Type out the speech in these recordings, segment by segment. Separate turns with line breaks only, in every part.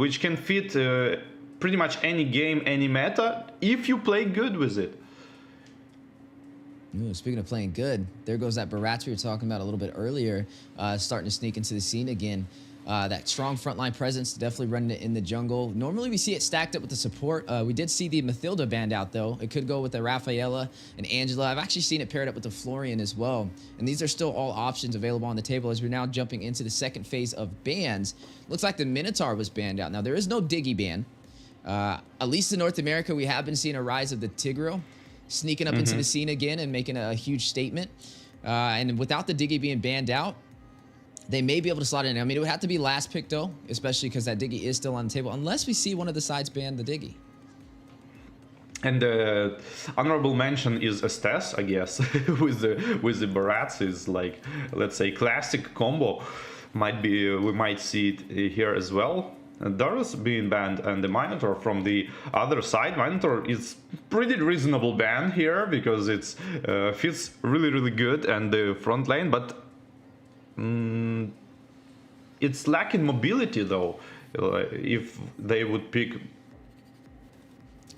which can fit pretty much any game, any meta, if you play good with it.
Ooh, speaking of playing good, there goes that Barats we were talking about a little bit earlier, starting to sneak into the scene again. That strong frontline presence, definitely running it in the jungle. Normally we see it stacked up with the support. We did see the Mathilda banned out though. It could go with the Rafaela and Angela. I've actually seen it paired up with the Florian as well. And these are still all options available on the table as we're now jumping into the second phase of bans. Looks like the Minotaur was banned out. Now there is no Diggy ban. At least in North America, we have been seeing a rise of the Tigreal sneaking up into the scene again and making a huge statement. And without the Diggy being banned out, they may be able to slot in. I mean, it would have to be last pick, though, especially because that Diggy is still on the table, unless we see one of the sides ban the Diggy.
And the honorable mention is Estes, I guess, with the Barats is like, let's say, classic combo. We might see it here as well. Darius being banned and the Minotaur from the other side. Minotaur is pretty reasonable ban here because it's fits really good and the front lane, but it's lacking mobility though. If they would pick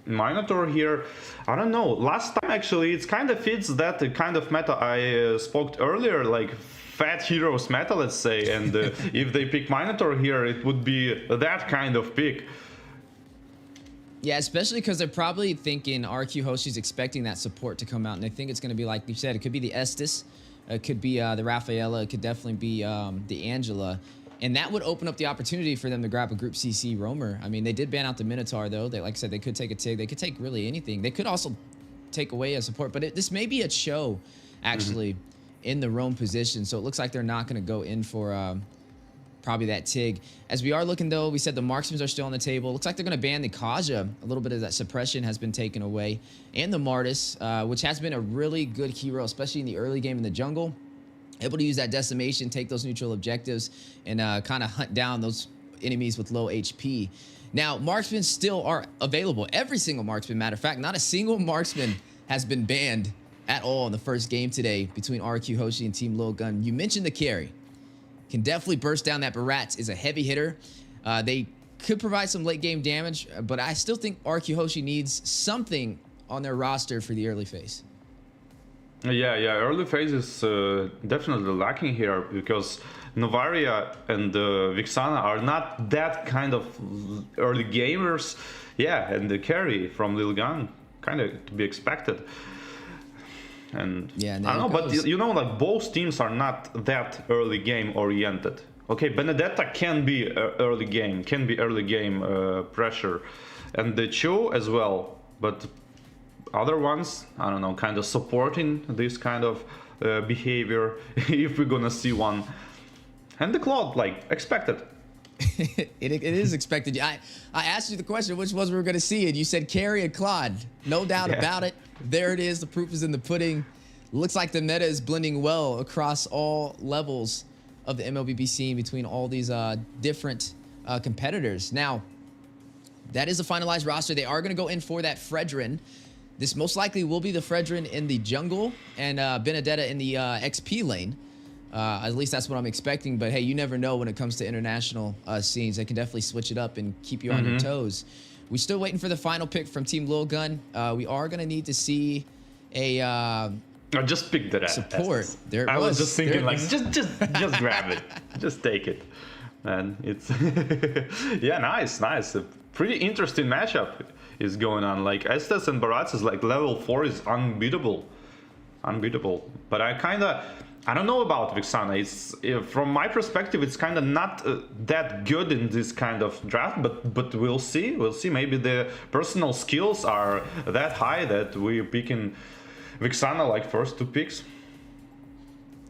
Minotaur here, I don't know. Last time actually, it kind of fits that kind of meta I spoke earlier, like fat heroes meta, let's say. And if they pick Minotaur here, it would be that kind of pick.
Yeah, especially because they're probably thinking RRQ Hoshi's expecting that support to come out, and they think it's going to be like you said. It could be the Estes, it could be the Rafaela, it could definitely be the Angela. And that would open up the opportunity for them to grab a Group CC roamer. I mean, they did ban out the Minotaur, though. They, like I said, they could take a Tig. They could take really anything. They could also take away a support. But this may be a show, actually, in the roam position. So it looks like they're not going to go in for probably that Tig. As we are looking, though, we said the marksmen are still on the table. Looks like they're going to ban the Kaja. A little bit of that suppression has been taken away. And the Martis, which has been a really good hero, especially in the early game in the jungle. Able to use that decimation, take those neutral objectives, and kind of hunt down those enemies with low HP. Now, marksmen still are available. Every single marksman, matter of fact, not a single marksman has been banned at all in the first game today between RRQ Hoshi and Team Lilgun. You mentioned the carry. Can definitely burst down that Barats, is a heavy hitter. They could provide some late game damage, but I still think RRQ Hoshi needs something on their roster for the early phase.
Yeah, early phase is definitely lacking here because Novaria and Vixana are not that kind of early gamers. Yeah, and the carry from Lilgun, kind of to be expected. And yeah, I don't know, but you know, like both teams are not that early game oriented. Okay, Benedetta can be early game, pressure, and the Cho as well, but other ones, I don't know, kind of supporting this kind of behavior, if we're gonna see one. And the Claude, like, expected.
it is expected. I asked you the question, which was we were gonna see, and you said carry and Claude. No doubt about it. There it is, the proof is in the pudding. Looks like the meta is blending well across all levels of the MLBB scene between all these different competitors. Now, that is a finalized roster. They are gonna go in for that Fredrin. This most likely will be the Fredrin in the jungle and Benedetta in the XP lane. At least that's what I'm expecting. But hey, you never know when it comes to international scenes. They can definitely switch it up and keep you on your toes. We're still waiting for the final pick from Team Lilgun. We are going to need to see a
I just picked it
support. There
I was just thinking, like, just grab it. Just take it. And it's... yeah, nice. A pretty interesting matchup is going on. Like Estes and Barats is like level 4 is unbeatable. But I don't know about Vixana. It's from my perspective, it's kind of not that good in this kind of draft, but we'll see. Maybe the personal skills are that high that we're picking Vixana like first 2 picks.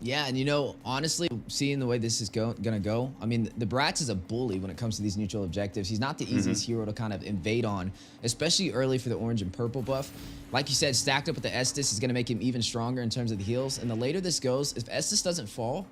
Yeah, and you know, honestly, seeing the way this is gonna go, I mean, the Barats is a bully when it comes to these neutral objectives. He's not the easiest hero to kind of invade on, especially early for the orange and purple buff. Like you said, stacked up with the Estes is gonna make him even stronger in terms of the heals. And the later this goes, if Estes doesn't fall,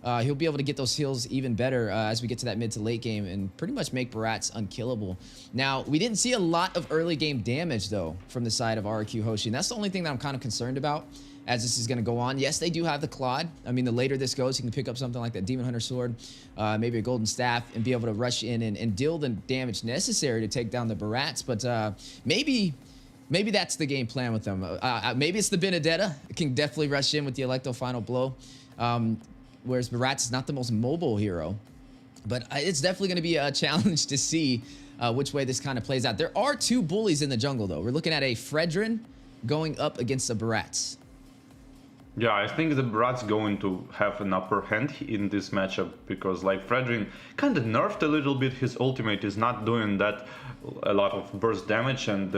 he'll be able to get those heals even better as we get to that mid to late game and pretty much make Barats unkillable. Now, we didn't see a lot of early game damage, though, from the side of RRQ Hoshi, and that's the only thing that I'm kind of concerned about as this is going to go on. Yes, they do have the Claude. I mean, the later this goes, you can pick up something like that Demon Hunter Sword, maybe a Golden Staff, and be able to rush in and deal the damage necessary to take down the Barats, but maybe that's the game plan with them. Maybe it's the Benedetta. It can definitely rush in with the Electro Final Blow. Whereas Barats is not the most mobile hero. But it's definitely going to be a challenge to see which way this kind of plays out. There are two bullies in the jungle, though. We're looking at a Fredrin going up against the Barats.
Yeah, I think the Brat's going to have an upper hand in this matchup because like Fredrin kind of nerfed a little bit. His ultimate is not doing that a lot of burst damage, and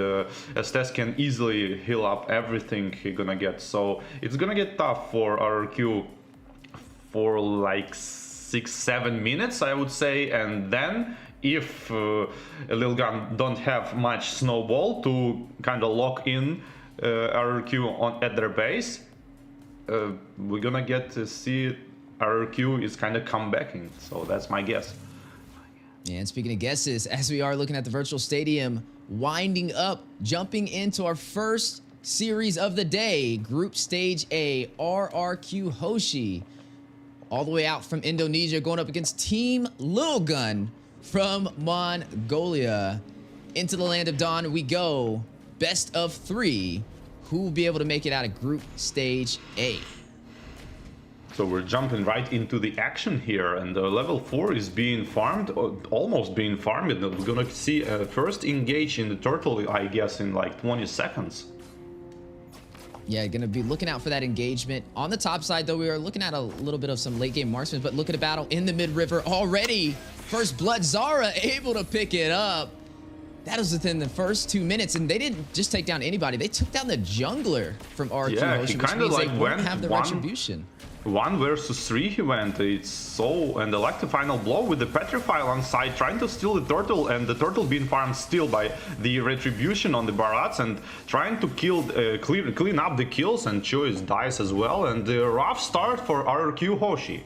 Estes can easily heal up everything he's gonna get. So it's gonna get tough for RRQ for like 6-7 minutes, I would say, and then if Lilgun don't have much snowball to kind of lock in RRQ at their base, we're gonna get to see RRQ is kind of comebacking. So that's my guess.
Yeah, and speaking of guesses, as we are looking at the virtual stadium, winding up, jumping into our first series of the day, Group Stage A, RRQ Hoshi, all the way out from Indonesia, going up against Team Lilgun from Mongolia. Into the land of dawn we go. Best of 3. Who will be able to make it out of Group Stage A?
So we're jumping right into the action here, and level 4 is being farmed, or almost being farmed. And we're gonna see first engage in the turtle, I guess, in like 20 seconds.
Yeah, gonna be looking out for that engagement. On the top side, though, we are looking at a little bit of some late game marksmen, but look at a battle in the mid-river already. First blood, Zara able to pick it up. That was within the first 2 minutes, and they didn't just take down anybody. They took down the jungler from RRQ Hoshi, which means they won't have the retribution.
1 versus 3 he went. It's so, and the final blow with the petrify on side, trying to steal the turtle, and the turtle being farmed still by the retribution on the Barats, and trying to kill, clean up the kills, and Choice dies as well. And the rough start for RRQ Hoshi.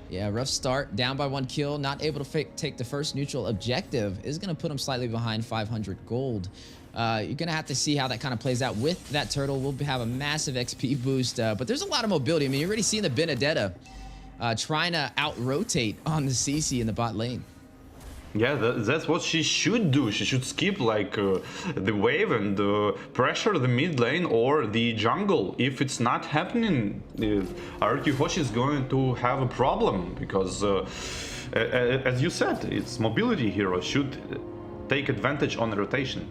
Yeah, rough start, down by 1 kill, not able to take the first neutral objective. Is going to put him slightly behind 500 gold. You're going to have to see how that kind of plays out with that turtle. We'll have a massive XP boost, but there's a lot of mobility. I mean, you're already seeing the Benedetta trying to out-rotate on the CC in the bot lane.
Yeah, that's what she should do. She should skip like the wave and pressure the mid lane or the jungle. If it's not happening, RRQ Hoshi is going to have a problem because, as you said, it's mobility hero should take advantage on the rotation.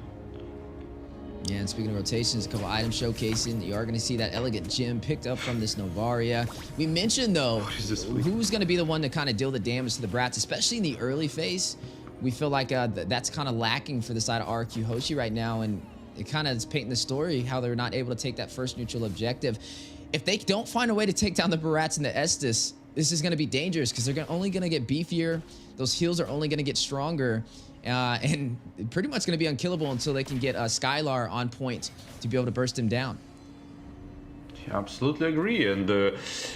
Yeah, and speaking of rotations, a couple items showcasing. You are going to see that elegant gem picked up from this Novaria. We mentioned, though, who's going to be the one to kind of deal the damage to the Brats, especially in the early phase. We feel like that's kind of lacking for the side of RRQ Hoshi right now, and it kind of is painting the story how they're not able to take that first neutral objective. If they don't find a way to take down the Barats and the Estes, this is going to be dangerous because they're only going to get beefier. Those heals are only going to get stronger. And pretty much going to be unkillable until they can get Skylar on point to be able to burst him down.
Yeah, absolutely agree, and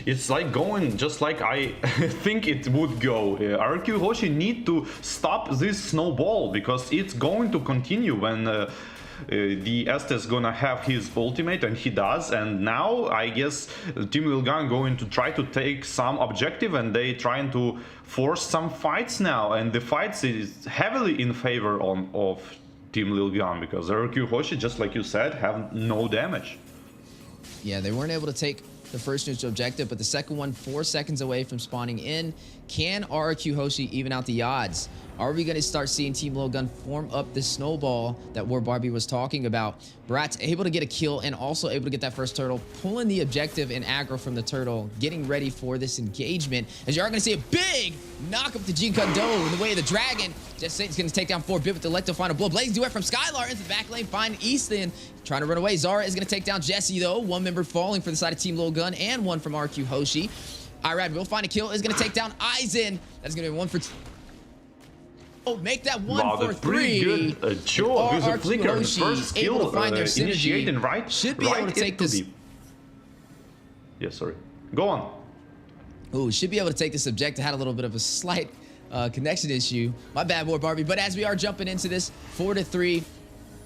it's like going just like I think it would go. RRQ Hoshi need to stop this snowball because it's going to continue when the Estes gonna have his ultimate, and he does. And now I guess Team Lilgun going to try to take some objective, and they trying to force some fights now, and the fights is heavily in favor of Team Lilgun because RRQ Hoshi, just like you said, have no damage.
Yeah, they weren't able to take the first neutral objective, but the second one 4 seconds away from spawning in. Can RRQ Hoshi even out the odds? Are we going to start seeing Team Lilgun form up this snowball that War Barbie was talking about? Brat's able to get a kill and also able to get that first turtle, pulling the objective and aggro from the turtle, getting ready for this engagement. As you are going to see a big knock up to Jean Kondo in the way of the dragon. Just Satan's going to take down 4-bit with the Electro Final Blow. Blaze duet from Skylar into the back lane, find Easton. Trying to run away. Zara is going to take down Jesse, though. One member falling for the side of Team Lilgun and one from RQ Hoshi. Irad will find a kill. Is going to take down Aizen. That's going to be 1 for 2. Oh, make that 1 for 3.
Pretty good. Sure, there's a flicker. The first kill initiating right.
Should be able to take this.
Yeah, sorry. Go on.
Ooh, should be able to take this objective. Had a little bit of a slight connection issue. My bad, boy, Barbie. But as we are jumping into this 4-3,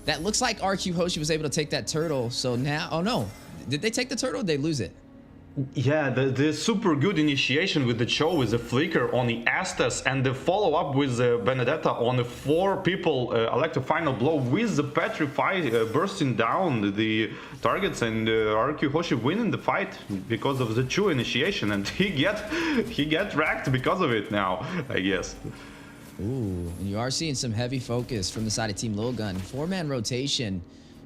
that looks like RQ Hoshi was able to take that turtle. So now, oh no, did they take the turtle or did they lose it?
Yeah, the super good initiation with the Cho with the flicker on the Estes and the follow-up with the Benedetta on the 4 people elect a final blow with the Petrify bursting down the targets, and RQ Hoshi winning the fight because of the Chu initiation, and he get wrecked because of it now, I guess.
Ooh, and you are seeing some heavy focus from the side of Team Lilgun. 4-man rotation,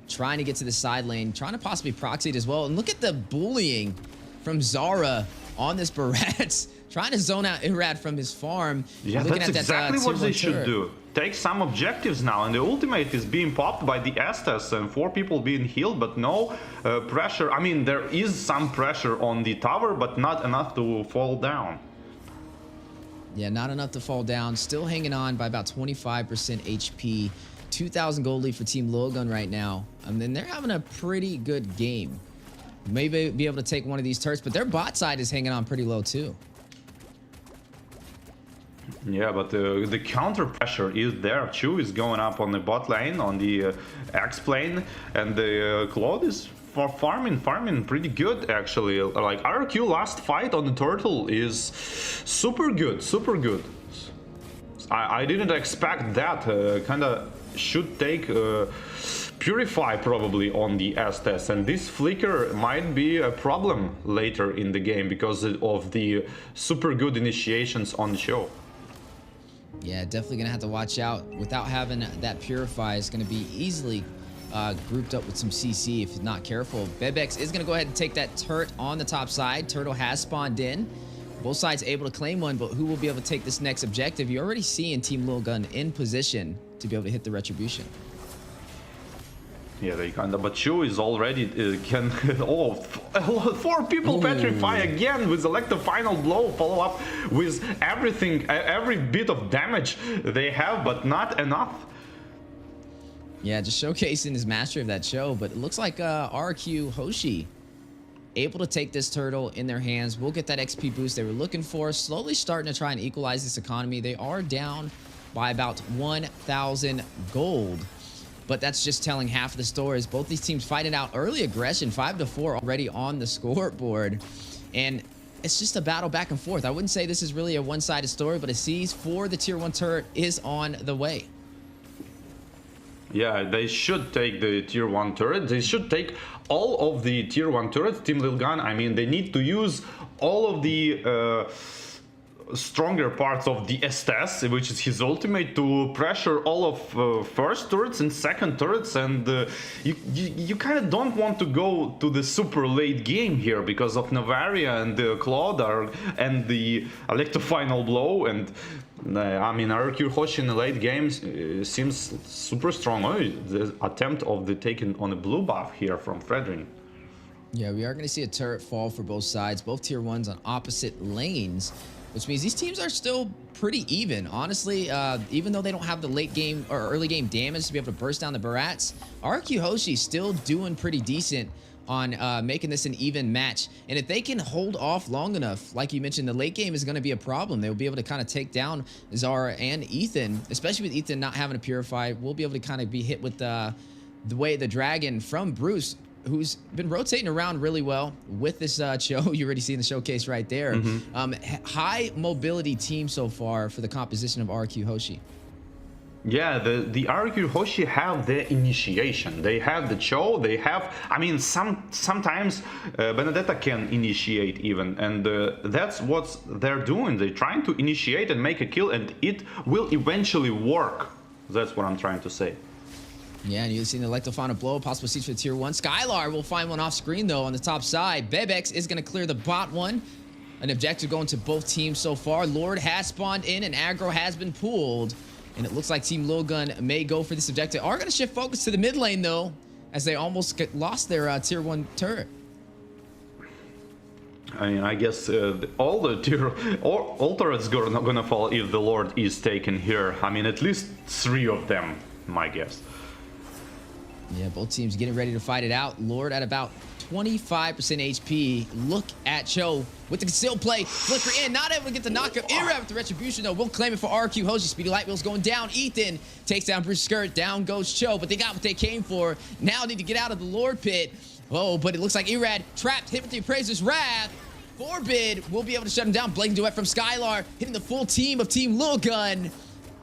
trying to get to the side lane, trying to possibly proxy it as well. And look at the bullying from Zara on this Barats, trying to zone out Irad from his farm.
Yeah, that's exactly what they should do. Take some objectives now, and the ultimate is being popped by the Estes and 4 people being healed, but no pressure. I mean, there is some pressure on the tower, but not enough to fall down.
Yeah, not enough to fall down. Still hanging on by about 25% HP. 2,000 gold lead for Team Lilgun right now. And then they're having a pretty good game. Maybe be able to take one of these turrets, but their bot side is hanging on pretty low too.
Yeah, but the counter pressure is there. Chu is going up on the bot lane, on the X plane, and the Claude is for farming pretty good actually. Like RRQ last fight on the turtle is super good. I didn't expect that. Kinda should take Purify probably on the Estes, and this flicker might be a problem later in the game because of the super good initiations on the show.
Yeah, definitely gonna have to watch out. Without having that Purify, is gonna be easily grouped up with some CC if not careful. Bebex is gonna go ahead and take that turret on the top side. Turtle has spawned in. Both sides able to claim one, but who will be able to take this next objective? You're already seeing Team Lilgun in position to be able to hit the retribution.
Yeah, they kinda, but Chu is already can. Oh, 4 people petrify again with select the final blow, follow up with everything, every bit of damage they have, but not enough.
Yeah, just showcasing his mastery of that show, but it looks like RRQ Hoshi able to take this turtle in their hands. We'll get that XP boost they were looking for. Slowly starting to try and equalize this economy. They are down by about 1,000 gold. But that's just telling half of the story. As both these teams fighting out early aggression, 5-4 already on the scoreboard. And it's just a battle back and forth. I wouldn't say this is really a one-sided story, but a seize for the tier 1 turret is on the way.
Yeah, they should take the tier 1 turret. They should take all of the tier 1 turrets. Team Lilgun, I mean, they need to use all of the stronger parts of the Estes, which is his ultimate, to pressure all of first turrets and second turrets, and you kind of don't want to go to the super late game here because of Navaria and Claude and the Electro final blow, and I mean RRQ Hoshi in the late games seems super strong. Oh, the attempt of the taking on a blue buff here from Fredrin.
Yeah, we are going to see a turret fall for both sides, both tier 1s on opposite lanes, which means these teams are still pretty even. Honestly, even though they don't have the late game or early game damage to be able to burst down the Barats, RQ Hoshi still doing pretty decent on making this an even match. And if they can hold off long enough, like you mentioned, the late game is going to be a problem. They'll be able to kind of take down Zara and Ethan, especially with Ethan not having to purify. We'll be able to kind of be hit with the way the dragon from Bruce, who's been rotating around really well with this show. You already seen the showcase right there. High mobility team so far for the composition of RQ Hoshi.
Yeah, the RRQ Hoshi have the initiation. They have the Cho. They have, I mean, sometimes Benedetta can initiate even, and that's what they're doing. They're trying to initiate and make a kill, and it will eventually work. That's what I'm trying to say.
Yeah, and you've seen the Electro final blow, possible siege for tier 1. Skylar will find one off screen though on the top side. Bebex is going to clear the bot one. An objective going to both teams so far. Lord has spawned in and aggro has been pulled. And it looks like Team Lilgun may go for this objective. Are going to shift focus to the mid lane though, as they almost lost their tier 1 turret.
I mean, I guess all turrets gonna fall if the Lord is taken here. I mean, at least 3 of them, my guess.
Yeah, both teams getting ready to fight it out. Lord at about 25% HP. Look at Cho with the concealed play. Flicker in, not able to get the knockup. Irad with the retribution, though. We'll claim it for RRQ. Hoshi, Speedy Light Wheels going down. Ethan takes down Bruce Skirt. Down goes Cho, but they got what they came for. Now need to get out of the Lord Pit. Oh, but it looks like Irad trapped, hit with the Appraiser's Wrath. Forbid will be able to shut him down. Blazing Duet from Skylar, hitting the full team of Team Lilgun.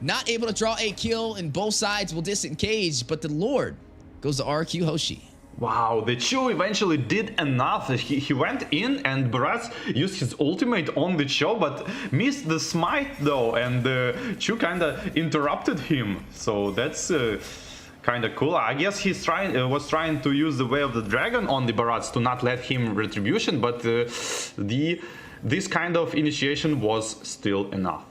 Not able to draw a kill, and both sides will disengage, but the Lord goes to RRQ Hoshi.
Wow, the Chu eventually did enough. He went in and Barats used his ultimate on the Chu, but missed the smite though, and Chu kinda interrupted him. So that's kind of cool. I guess he's was trying to use the Way of the Dragon on the Barats to not let him retribution, but this kind of initiation was still enough.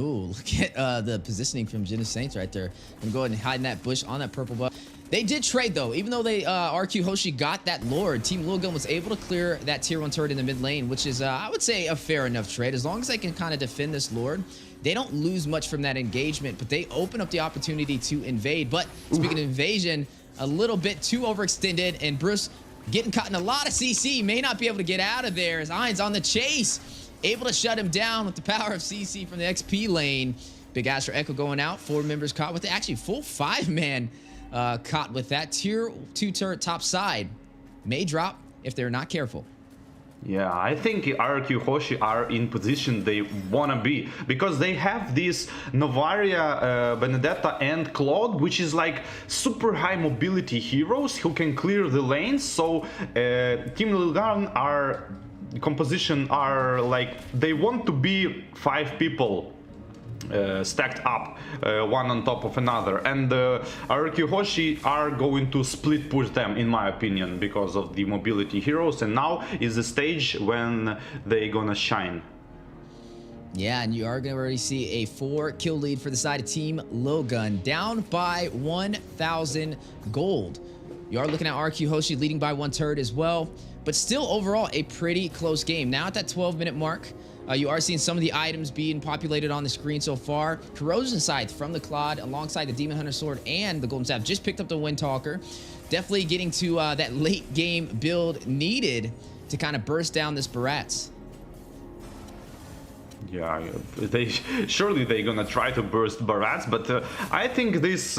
Ooh, look at the positioning from Genesis Saints right there. I'm going and hide in that bush on that purple buff. They did trade though, even though they RQ Hoshi got that Lord. Team Lilgun was able to clear that tier 1 turret in the mid lane, which is I would say a fair enough trade. As long as they can kind of defend this Lord, they don't lose much from that engagement, but they open up the opportunity to invade. But speaking of invasion, a little bit too overextended, and Bruce getting caught in a lot of CC, may not be able to get out of there as Ain's on the chase, able to shut him down with the power of CC from the XP lane. Big Astro Echo going out, 4 members caught with it. Actually, full 5-man caught with that. Tier 2 turret top side may drop if they're not careful.
Yeah, I think RRQ Hoshi are in position they wanna be, because they have this Novaria, Benedetta and Claude, which is like super high mobility heroes who can clear the lanes. So Team Lilgun are composition are like they want to be 5 people stacked up, one on top of another, and RRQ Hoshi are going to split push them, in my opinion, because of the mobility heroes, and now is the stage when they gonna shine.
Yeah, and you are going to already see a 4-kill lead for the side of Team Lilgun, down by 1,000 gold. You are looking at RRQ Hoshi leading by 1 turret as well, but still overall a pretty close game. Now at that 12-minute mark, you are seeing some of the items being populated on the screen so far. Corrosion Scythe from the Claude alongside the Demon Hunter Sword and the Golden Staff. Just picked up the Windtalker. Definitely getting to that late game build needed to kind of burst down this Barats.
Yeah, surely they're gonna try to burst Barats, but I think this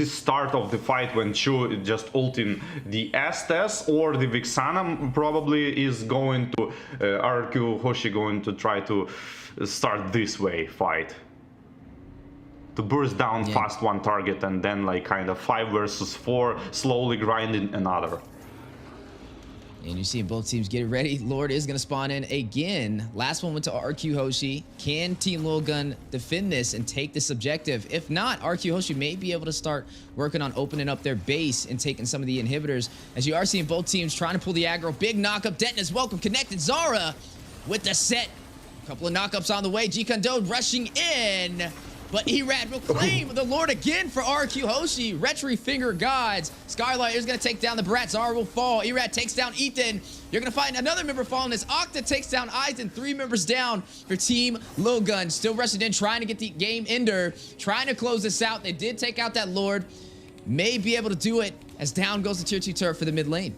start of the fight when Chu just ulting the Estes or the Vixana probably is going to RRQ Hoshi going to try to start this way fight. To burst down fast one target and then like kind of 5 versus 4, slowly grinding another.
And you see both teams get ready. Lord is going to spawn in again. Last one went to RQ Hoshi. Can Team Lilgun defend this and take this objective? If not, RQ Hoshi may be able to start working on opening up their base and taking some of the inhibitors. As you are seeing both teams trying to pull the aggro. Big knockup. Denton is welcome. Connected. Zara with the set. A couple of knockups on the way. G-Kondo rushing in. But Erad will claim the Lord again for RQ Hoshi. Retry Finger Gods. Skylight is going to take down the Brat. Zara will fall. Erad takes down Ethan. You're going to find another member falling as Octa takes down Eisen. 3 members down for Team Lilgun. Still rushing in, trying to get the game ender. Trying to close this out. They did take out that Lord. May be able to do it as down goes the tier 2 turret for the mid lane.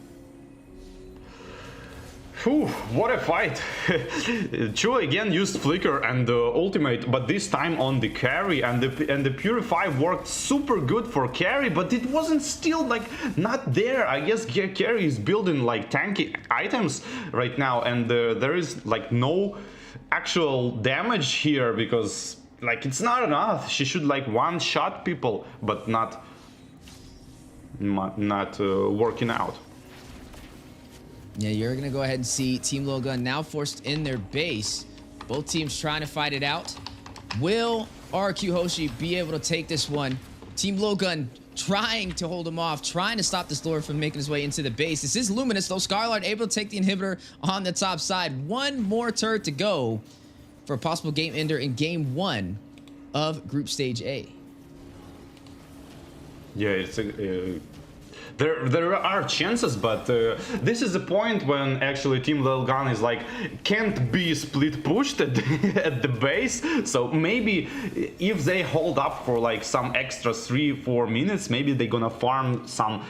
Whew, what a fight. Chu again used Flicker and ultimate, but this time on the carry, and the Purify worked super good for carry, but it wasn't still like not there. I guess carry is building like tanky items right now, and there is like no actual damage here because like it's not enough. She should like one-shot people, but not working out.
Yeah, you're going to go ahead and see Team Lilgun now forced in their base. Both teams trying to fight it out. Will RRQ Hoshi be able to take this one? Team Lilgun trying to hold him off, trying to stop this Lord from making his way into the base. This is Luminous, though. Scarlard able to take the inhibitor on the top side. One more turret to go for a possible game ender in game 1 of Group Stage A.
Yeah, it's There are chances, but this is the point when actually Team Lilgun is like can't be split pushed at, at the base. So maybe if they hold up for like some extra 3-4 minutes, maybe they're gonna farm some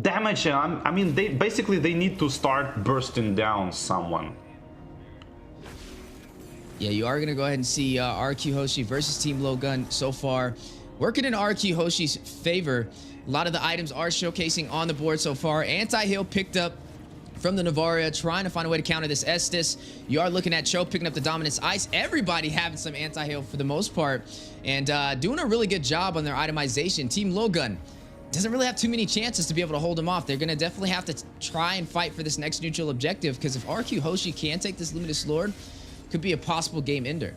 damage. I mean, they need to start bursting down someone.
Yeah, you are gonna go ahead and see RRQ Hoshi versus Team Lilgun so far working in RRQ Hoshi's favor. A lot of the items are showcasing on the board so far. Anti-heal picked up from the Navaria, trying to find a way to counter this Estus. You are looking at Cho picking up the Dominance Ice. Everybody having some anti-heal for the most part, and doing a really good job on their itemization. Team Lilgun doesn't really have too many chances to be able to hold them off. They're going to definitely have to try and fight for this next neutral objective, because if RRQ Hoshi can take this Luminous Lord, could be a possible game ender.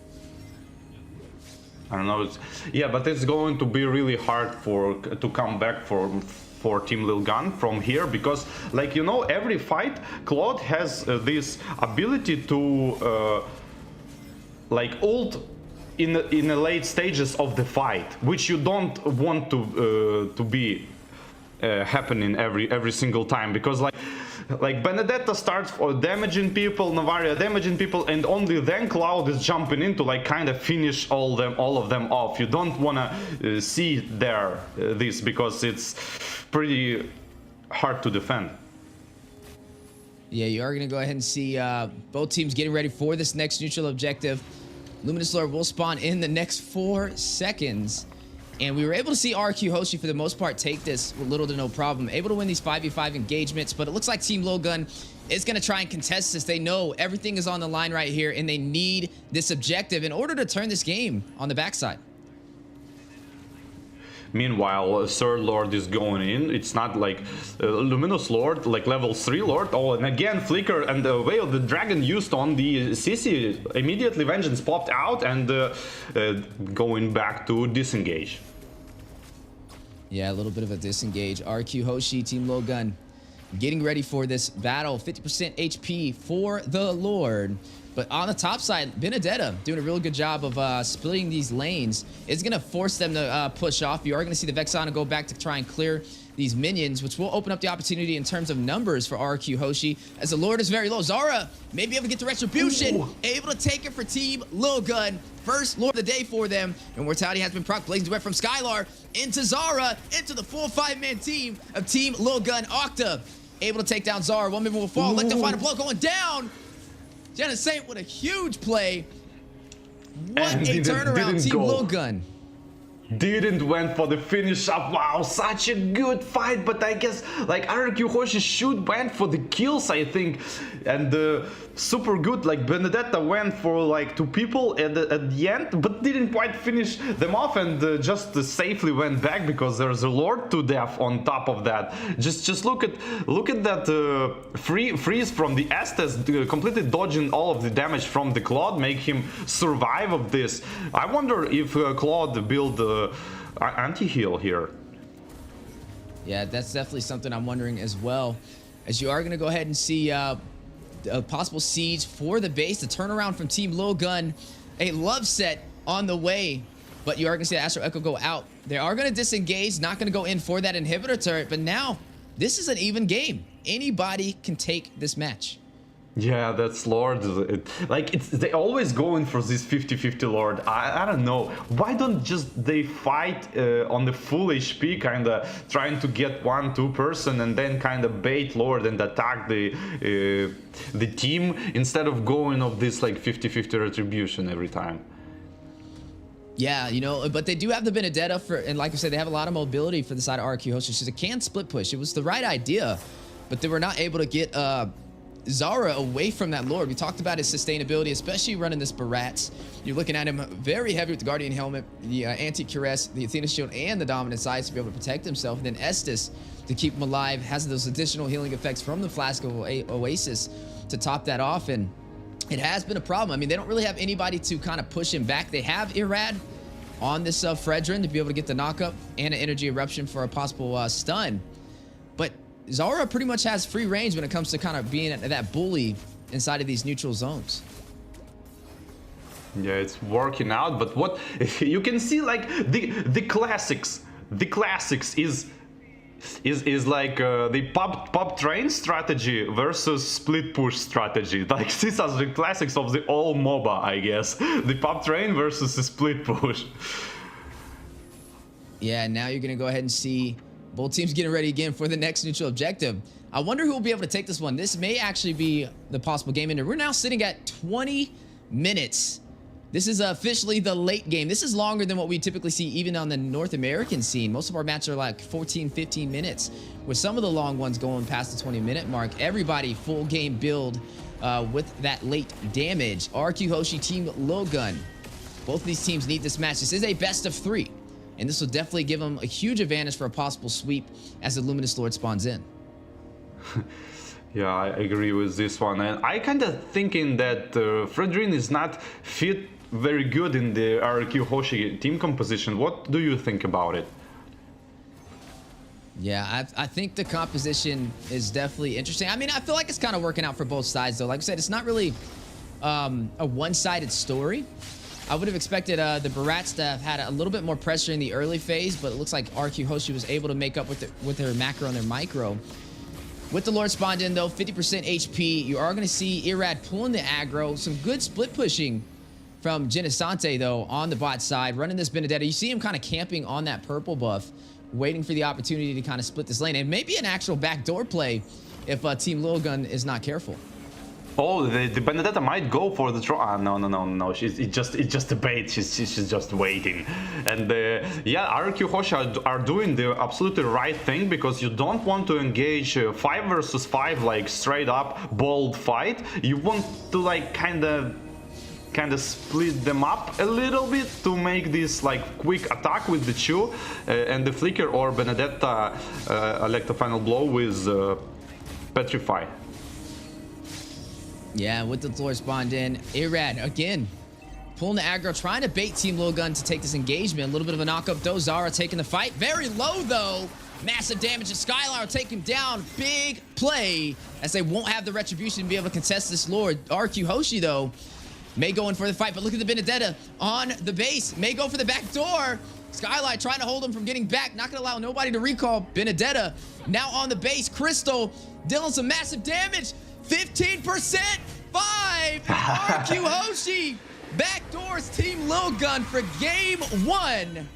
I don't know. Yeah, but it's going to be really hard to come back for Team Lilgun from here, because, like, you know, every fight Claude has this ability to like ult in the late stages of the fight, which you don't want to be happening every single time, because like Benedetta starts for damaging people, Navaria damaging people, and only then Cloud is jumping in to like kind of finish all of them off. You don't want to see this, because it's pretty hard to defend.
Yeah, you are going to go ahead and see both teams getting ready for this next neutral objective. Luminous Lord will spawn in the next 4 seconds. And we were able to see RRQ Hoshi, for the most part, take this with little to no problem. Able to win these 5v5 engagements, but it looks like Team Lilgun is going to try and contest this. They know everything is on the line right here, and they need this objective in order to turn this game on the backside.
Meanwhile, Third Lord is going in. It's not like Luminous Lord, like level 3 Lord. Oh, and again, Flicker and the Veil the Dragon used on the CC. Immediately Vengeance popped out and going back to disengage.
Yeah, a little bit of a disengage. RRQ Hoshi, Team Lilgun, getting ready for this battle. 50% HP for the Lord. But on the top side, Benedetta doing a real good job of splitting these lanes. It's going to force them to push off. You are going to see the Vexana go back to try and clear these minions, which will open up the opportunity in terms of numbers for RRQ Hoshi, as the Lord is very low. Zara may be able to get the Retribution. Ooh. Able to take it for Team Lilgun. First Lord of the day for them. And Mortality has been proc. Blazing Duet from Skylar into Zara, into the full 5-man team of Team Lilgun. Octa able to take down Zara. One member will fall. Ooh. Let the final blow going down. Jenna Saint with a huge play. What a turnaround, Team Lilgun.
Didn't went for the finish up. Wow, such a good fight. But I guess like RRQ Hoshi should went for the kills, I think, and super good. Like Benedetta went for like 2 people at the end, but didn't quite finish them off, and just safely went back, because there's a Lord to death on top of that. Just look at that freeze from the Estes, completely dodging all of the damage from the Claude, make him survive of this. I wonder if Claude build anti-heal here.
Yeah, that's definitely something I'm wondering as well, as you are going to go ahead and see a possible siege for the base. The turnaround from Team Lilgun, a love set on the way, but you are going to see the Astro Echo go out. They are going to disengage, not going to go in for that inhibitor turret, but now this is an even game. Anybody can take this match.
Yeah, that's Lord. They always go in for this 50-50 Lord. I don't know. Why don't just they fight on the full HP, kind of trying to get 1-2 person, and then kind of bait Lord and attack the team, instead of going of this like 50-50 retribution every time.
Yeah, you know, but they do have the Benedetta and like I said, they have a lot of mobility for the side of RRQ Hoshi. She's a can split push. It was the right idea, but they were not able to get Zara away from that Lord. We talked about his sustainability, especially running this Barats. You're looking at him very heavy with the Guardian Helmet, the Anti-Cuirass, the Athena Shield, and the Dominance Ice to be able to protect himself. And then Estus to keep him alive, has those additional healing effects from the Flask of Oasis to top that off. And it has been a problem. I mean, they don't really have anybody to kind of push him back. They have Irad on this Fredrin to be able to get the knockup and an Energy Eruption for a possible stun. But Zara pretty much has free range when it comes to kind of being that bully inside of these neutral zones.
Yeah, it's working out, but what you can see, like the classics is is like the pop train strategy versus split push strategy. Like these are the classics of the all MOBA, I guess. The pop train versus the split push.
Yeah, now you're gonna go ahead and see both teams getting ready again for the next neutral objective. I wonder who will be able to take this one. This may actually be the possible game ender. We're now sitting at 20 minutes. This is officially the late game. This is longer than what we typically see even on the North American scene. Most of our matches are like 14, 15 minutes, with some of the long ones going past the 20-minute mark. Everybody full game build with that late damage. RRQ Hoshi, Team Lilgun. Both of these teams need this match. This is a best of 3, and this will definitely give them a huge advantage for a possible sweep as the Luminous Lord spawns in.
Yeah, I agree with this one, and I kind of thinking that Fredrin is not fit very good in the RRQ Hoshi team composition. What do you think about it?
Yeah, I think the composition is definitely interesting. I mean, I feel like it's kind of working out for both sides, though. Like I said, it's not really a one-sided story. I would have expected the Barats to have had a little bit more pressure in the early phase, but it looks like RRQ Hoshi was able to make up with their macro and their micro. With the Lord spawned in, though, 50% HP, you are going to see Irad pulling the aggro. Some good split pushing from Genesante, though, on the bot side, running this Benedetta. You see him kind of camping on that purple buff, waiting for the opportunity to kind of split this lane. And maybe an actual backdoor play if Team Lilgun is not careful.
Oh, the Benedetta might go for the draw. No. It's just a bait. She's just waiting. And yeah, RRQ Hoshi are doing the absolutely right thing, because you don't want to engage 5 versus 5 like straight up bold fight. You want to like kind of split them up a little bit to make this like quick attack with the Chu and the Flicker, or Benedetta elect a final blow with Petrify.
Yeah, with the Lord spawned in, Irad again pulling the aggro, trying to bait Team Lilgun to take this engagement. A little bit of a knock-up though. Zara taking the fight. Very low though. Massive damage, and Skylar will take him down. Big play, as they won't have the retribution to be able to contest this Lord. RRQ Hoshi though may go in for the fight, but look at the Benedetta on the base. May go for the back door. Skylight trying to hold him from getting back. Not going to allow nobody to recall. Benedetta now on the base. Crystal dealing some massive damage. 15%. 5. RRQ Hoshi backdoors Team Lilgun for game 1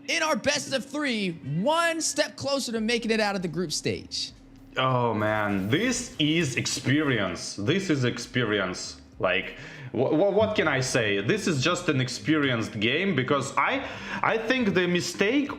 in our best of 3. One step closer to making it out of the group stage.
Oh man, this is experience. This is experience. Like, what can I say? This is just an experienced game, because I think the mistake on